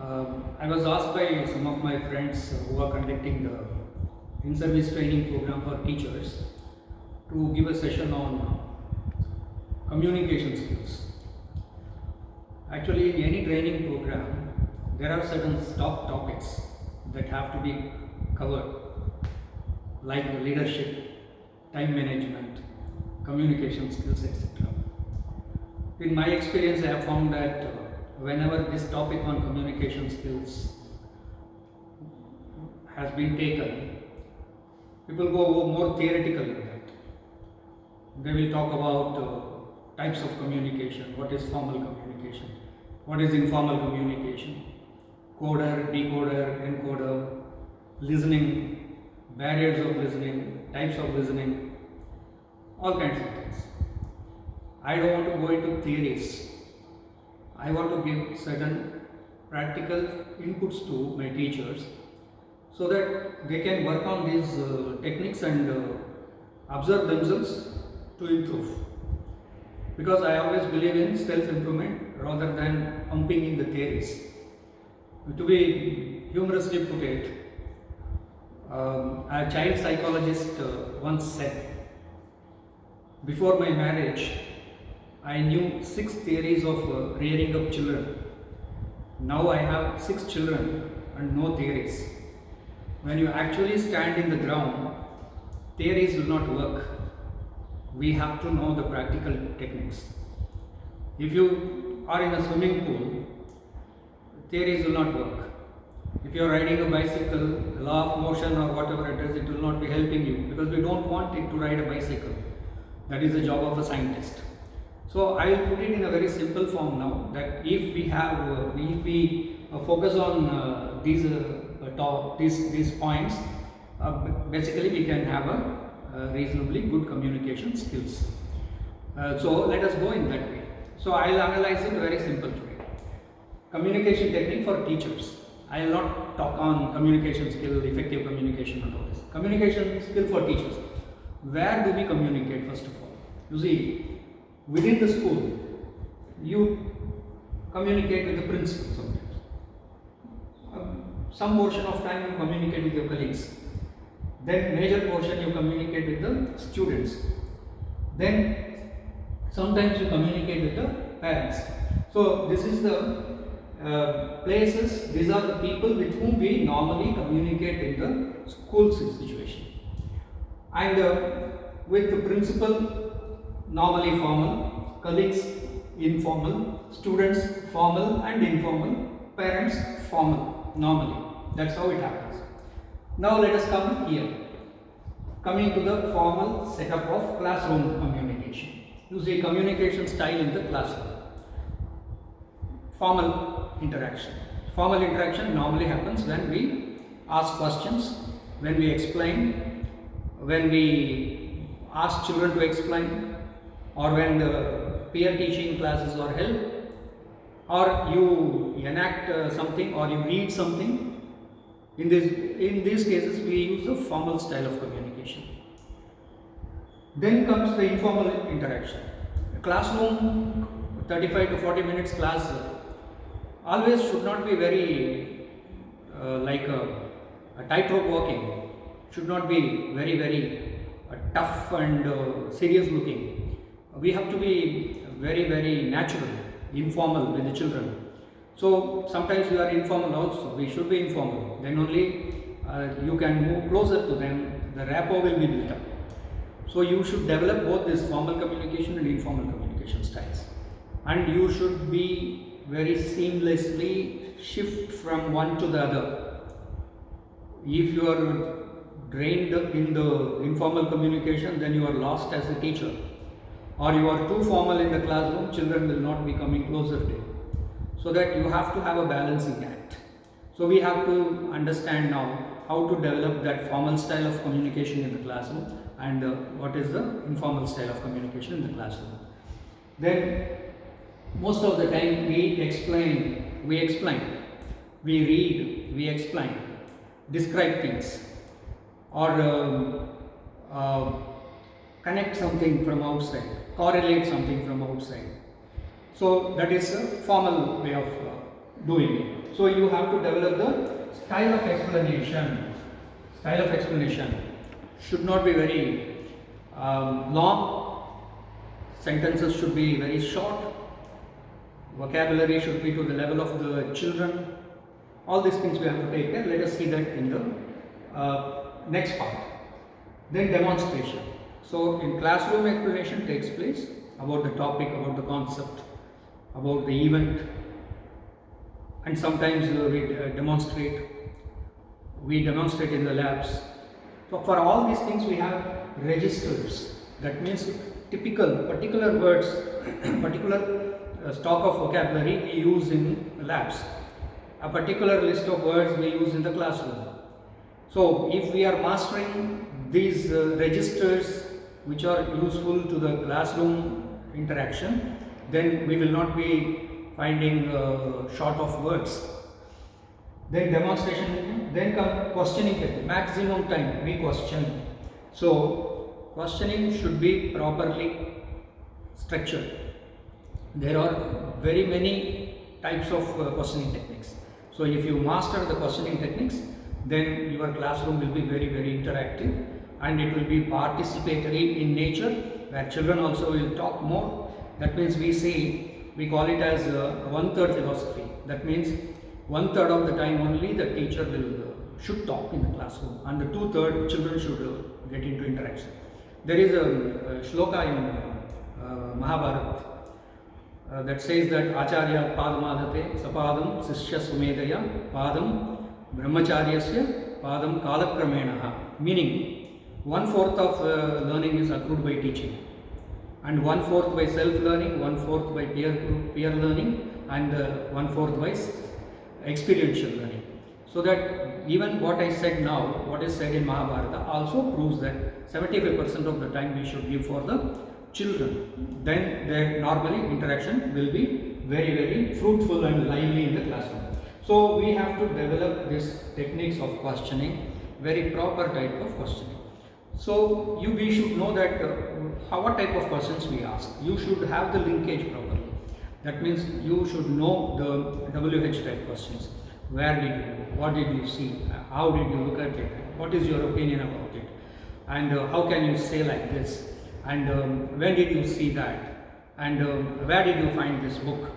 I was asked by some of my friends who are conducting the in-service training program for teachers to give a session on communication skills. Actually, in any training program, there are certain top topics that have to be covered, like leadership, time management, communication skills, etc. In my experience, I have found that whenever this topic on communication skills has been taken, people go more theoretical in that. They will talk about types of communication, what is formal communication, what is informal communication, coder, decoder, encoder, listening, barriers of listening, types of listening, all kinds of things. I don't want to go into theories. I want to give certain practical inputs to my teachers so that they can work on these techniques and observe themselves to improve. Because I always believe in self-improvement rather than pumping in the theories. To be humorously put it, a child psychologist once said, before my marriage, I knew 6 theories of rearing up children. Now I have 6 children and no theories. When you actually stand in the ground, theories will not work. We have to know the practical techniques. If you are in a swimming pool, theories will not work. If you are riding a bicycle, the law of motion or whatever it is, it will not be helping you because we don't want it to ride a bicycle. That is the job of a scientist. So I will put it in a very simple form now that if we focus on these points, basically we can have a reasonably good communication skills. So let us go in that way. So I will analyze it very simple today. Communication technique for teachers. I will not talk on communication skill, effective communication and all this. Communication skill for teachers. Where do we communicate first of all? You see, within the school, you communicate with the principal sometimes. Some portion of time you communicate with your colleagues. Then major portion you communicate with the students. Then sometimes you communicate with the parents. So this is the places, these are the people with whom we normally communicate in the school situation. And with the principal, normally formal, colleagues informal, students formal and informal, parents formal, normally. That's how it happens. Now let us come here. Coming to the formal setup of classroom communication. You see communication style in the classroom. Formal interaction. Formal interaction normally happens when we ask questions, when we explain, when we ask children to explain, or when the peer teaching classes are held, or you enact something or you read something. In these cases we use a formal style of communication. Then comes the informal interaction. Classroom, 35 to 40 minutes class, always should not be very like a tightrope walking. Should not be very tough and serious looking. We have to be very natural, informal with the children. So sometimes we are informal also. We should be informal. Then only you can move closer to them. The rapport will be built up. So you should develop both this formal communication and informal communication styles. And you should be very seamlessly shift from one to the other. If you are drained in the informal communication, then you are lost as a teacher. Or you are too formal in the classroom, children will not be coming closer to you. So that you have to have a balancing act. So we have to understand now how to develop that formal style of communication in the classroom and what is the informal style of communication in the classroom. Then most of the time we explain, we read, we explain, describe things, or connect something from outside, correlate something from outside. So that is a formal way of doing it. So you have to develop the style of explanation. Style of explanation should not be very long. Sentences should be very short. Vocabulary should be to the level of the children. All these things we have to take care. Let us see that in the next part. Then demonstration. So in classroom, explanation takes place about the topic, about the concept, about the event, and sometimes we demonstrate in the labs. So for all these things we have registers. That means particular words, particular stock of vocabulary we use in labs. A particular list of words we use in the classroom. So if we are mastering these registers which are useful to the classroom interaction, then we will not be finding short of words. Then demonstration, then come questioning technique. Maximum time we question. So questioning should be properly structured. There are very many types of questioning techniques. So if you master the questioning techniques, then your classroom will be very interactive, and it will be participatory in nature, where children also will talk more. That means we call it as one-third philosophy. That means one-third of the time only the teacher should talk in the classroom, and the two-third children should get into interaction. There is a shloka in Mahabharata that says that Acharya Padamadhate Sapadam Sishya Sumedaya Padam Brahmacharyasya Padam Kalakramena, meaning 1/4 of learning is accrued by teaching, and 1/4 by self-learning, 1/4 by peer learning, and 1/4 by experiential learning. So that even what I said now, what is said in Mahabharata, also proves that 75% of the time we should give for the children. Then their normally interaction will be very fruitful and lively in the classroom. So we have to develop these techniques of questioning, very proper type of questioning. So we should know that what type of questions we ask. You should have the linkage properly. That means you should know the WH type questions. Where did you go? What did you see? How did you look at it? What is your opinion about it? And how can you say like this? And when did you see that? And where did you find this book?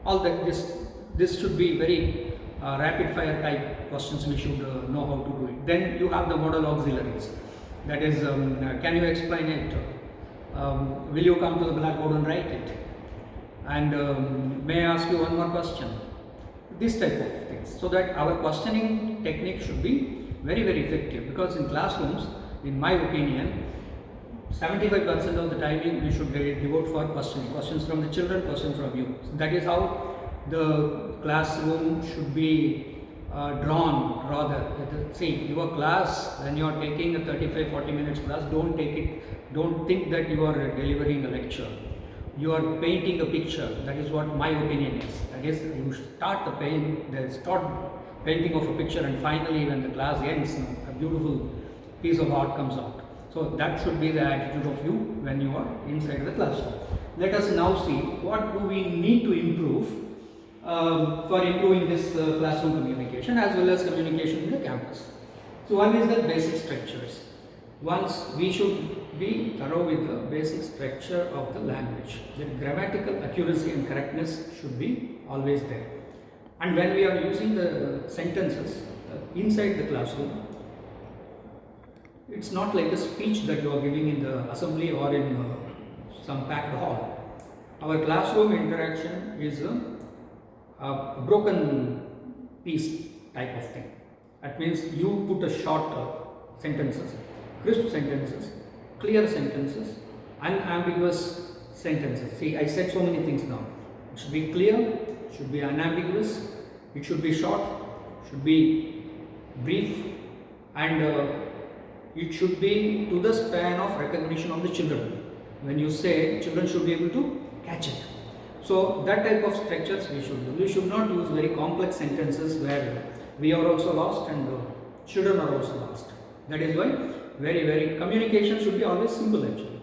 All that this should be very rapid fire type questions. We should know how to do it. Then you have the model auxiliaries. That is, can you explain it? Will you come to the blackboard and write it? And may I ask you one more question? This type of things. So that our questioning technique should be very effective, because in classrooms, in my opinion, 75% of the time we should devote for questioning. Questions from the children, questions from you. So that is how the classroom should be drawn rather. See, your class, when you are taking a 35-40 minutes class, don't think that you are delivering a lecture. You are painting a picture. That is what my opinion is. That is, you start painting of a picture, and finally when the class ends, a beautiful piece of art comes out. So that should be the attitude of you when you are inside the classroom. Let us now see what do we need to improve for improving this classroom communication as well as communication in the campus. So one is the basic structures. Once we should be thorough with the basic structure of the language. The grammatical accuracy and correctness should be always there. And when we are using the sentences inside the classroom, it's not like a speech that you are giving in the assembly or in some packed hall. Our classroom interaction is a broken piece type of thing. That means you put a short sentences, crisp sentences, clear sentences, unambiguous sentences. See, I said so many things now. It should be clear, it should be unambiguous, it should be short, should be brief, and it should be to the span of recognition of the children. When you say, children should be able to catch it. So that type of structures we should do. We should not use very complex sentences where we are also lost and children are also lost. That is why very communication should be always simple actually.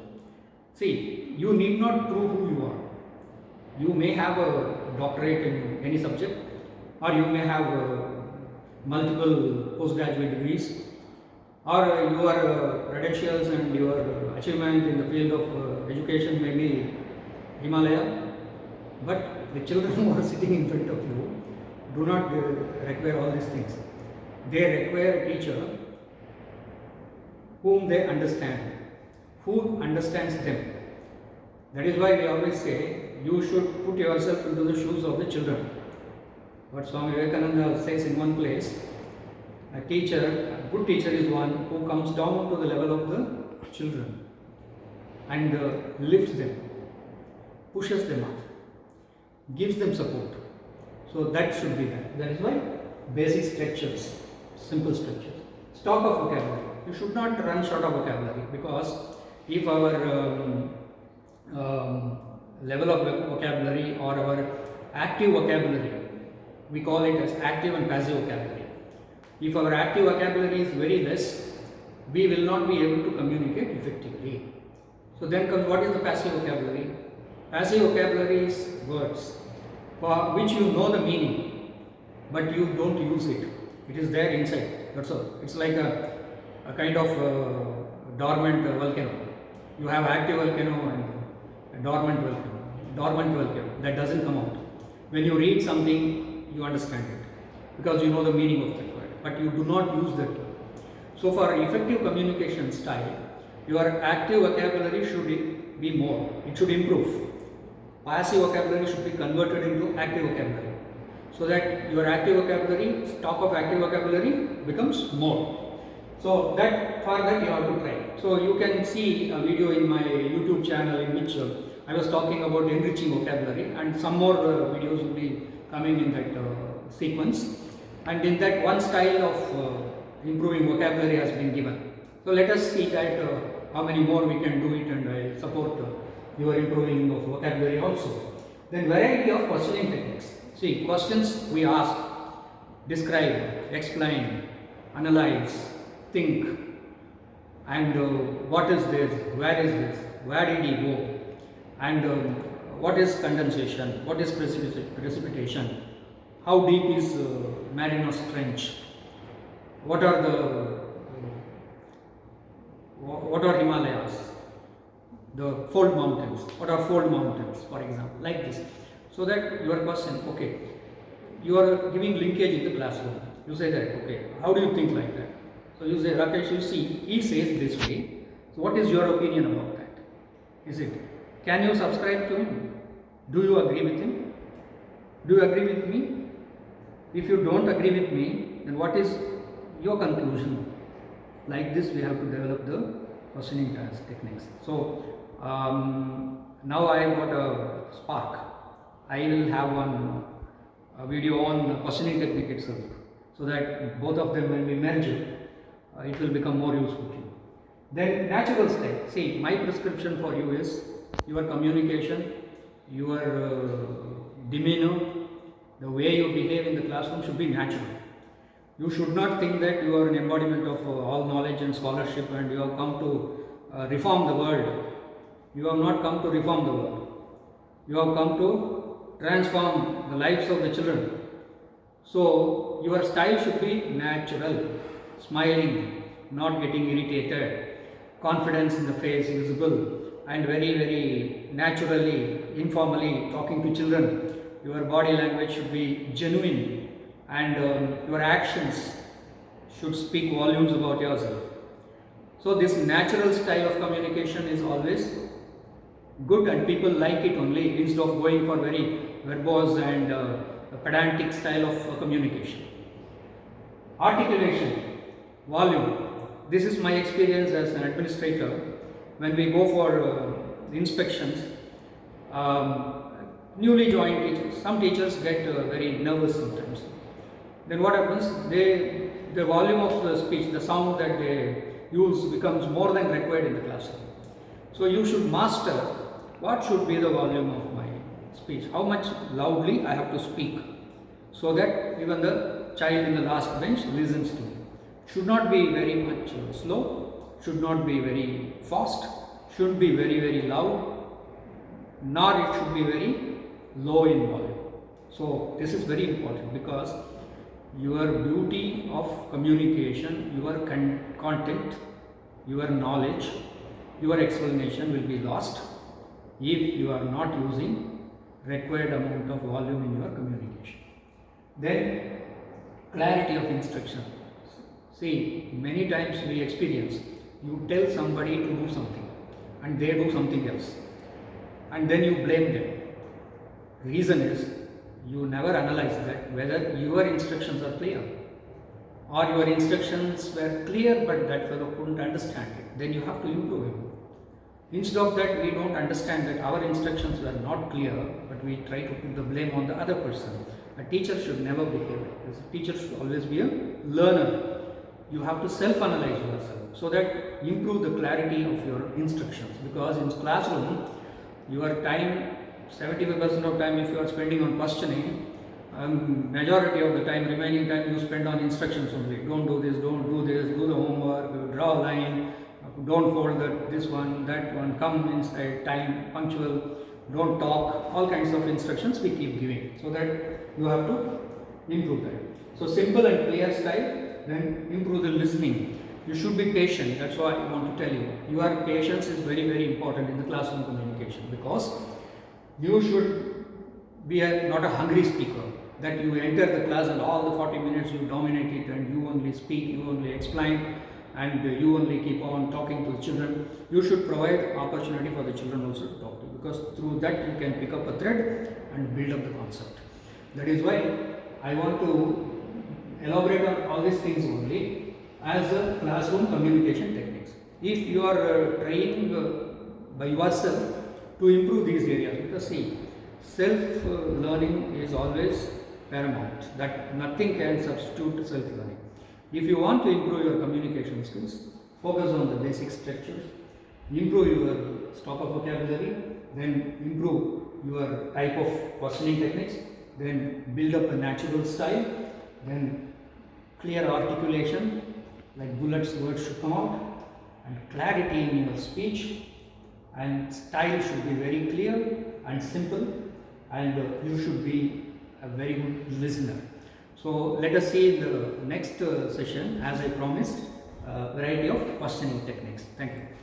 See, you need not prove who you are. You may have a doctorate in any subject, or you may have multiple postgraduate degrees, or your credentials and your achievement in the field of education may be Himalaya, but the children who are sitting in front of you do not require all these things. They require a teacher whom they understand, who understands them. That is why we always say you should put yourself into the shoes of the children. What Swami Vivekananda says in one place, a good teacher is one who comes down to the level of the children and lifts them, pushes them up, gives them support. So that should be that. That is why basic structures, simple structures. Stock of vocabulary. You should not run short of vocabulary, because if our level of vocabulary or our active vocabulary, we call it as active and passive vocabulary. If our active vocabulary is very less, we will not be able to communicate effectively. So then comes, what is the passive vocabulary? Passive vocabulary is words for which you know the meaning, but you don't use it. It is there inside. That's all. It's like a kind of dormant volcano. You have active volcano and a dormant volcano. Dormant volcano that doesn't come out. When you read something, you understand it because you know the meaning of that word, but you do not use that word. So for effective communication style, your active vocabulary should be more. It should improve. Passive vocabulary should be converted into active vocabulary, so that your active vocabulary, stock of active vocabulary becomes more. So that for that you have to try. So you can see a video in my YouTube channel in which I was talking about enriching vocabulary, and some more videos will be coming in that sequence. And in that, one style of improving vocabulary has been given. So let us see that how many more we can do it, and I will support your improving of vocabulary also. Then variety of questioning techniques. See, questions we ask, describe, explain, analyze, think, and what is this, where did he go, and what is condensation, what is precipitation, how deep is Marianas Trench, what are Himalayas, the fold mountains, what are fold mountains, for example, like this. So that your question, okay, you are giving linkage in the classroom. You say that, okay, how do you think like that? So you say, Rakesh, you see, he says this way. So what is your opinion about that? Is it, can you subscribe to him? Do you agree with him? Do you agree with me? If you don't agree with me, then what is your conclusion? Like this, we have to develop the questioning techniques. So now I have got a spark. I will have a video on questioning technique itself, so that both of them will be merged. It will become more useful to you. Then natural style. See, my prescription for you is your communication, your demeanor, the way you behave in the classroom should be natural. You should not think that you are an embodiment of all knowledge and scholarship and you have come to reform the world. You have not come to reform the world. You have come to transform the lives of the children. So your style should be natural, smiling, not getting irritated, confidence in the face visible, and very, very naturally, informally talking to children. Your body language should be genuine, and your actions should speak volumes about yourself. So this natural style of communication is always good, and people like it only, instead of going for very verbose and pedantic style of communication. Articulation, volume. This is my experience as an administrator. When we go for inspections, newly joined teachers, some teachers get very nervous sometimes. Then what happens? The volume of the speech, the sound that they use becomes more than required in the classroom. So you should master what should be the volume of my speech, how much loudly I have to speak, so that even the child in the last bench listens to me. Should not be very much slow, should not be very fast, should be very, very loud, nor it should be very low in volume. So this is very important because your beauty of communication, your content, your knowledge, your explanation will be lost if you are not using required amount of volume in your communication. Then clarity of instruction. See, many times we experience you tell somebody to do something and they do something else and then you blame them. Reason is you never analyze that whether your instructions are clear or your instructions were clear but that fellow couldn't understand it. Then you have to improve him. Instead of that, we don't understand that our instructions were not clear, but we try to put the blame on the other person. A teacher should never behave like this. A teacher should always be a learner. You have to self-analyze yourself so that improve the clarity of your instructions. Because in classroom, your time, 75% of time if you are spending on questioning, majority of the time, remaining time you spend on instructions only. Don't do this, do the homework, draw a line, don't fold this one, that one, come inside, time, punctual, don't talk, all kinds of instructions we keep giving. So that you have to improve that. So simple and clear style, then improve the listening. You should be patient, that's why I want to tell you. Your patience is very, very important in the classroom communication because you should be not a hungry speaker, that you enter the class and all the 40 minutes you dominate it and you only speak, you only explain and you only keep on talking to the children. You should provide opportunity for the children also to talk to you because through that you can pick up a thread and build up the concept. That is why I want to elaborate on all these things only as a classroom communication techniques. If you are trying by yourself to improve these areas, because see, self-learning is always paramount, that nothing can substitute self-learning. If you want to improve your communication skills, focus on the basic structures, improve your stock of vocabulary, then improve your type of questioning techniques, then build up a natural style, then clear articulation, like bullets, words should come out, and clarity in your speech, and style should be very clear and simple, and you should be a very good listener. So let us see in the next session, as I promised, variety of questioning techniques. Thank you.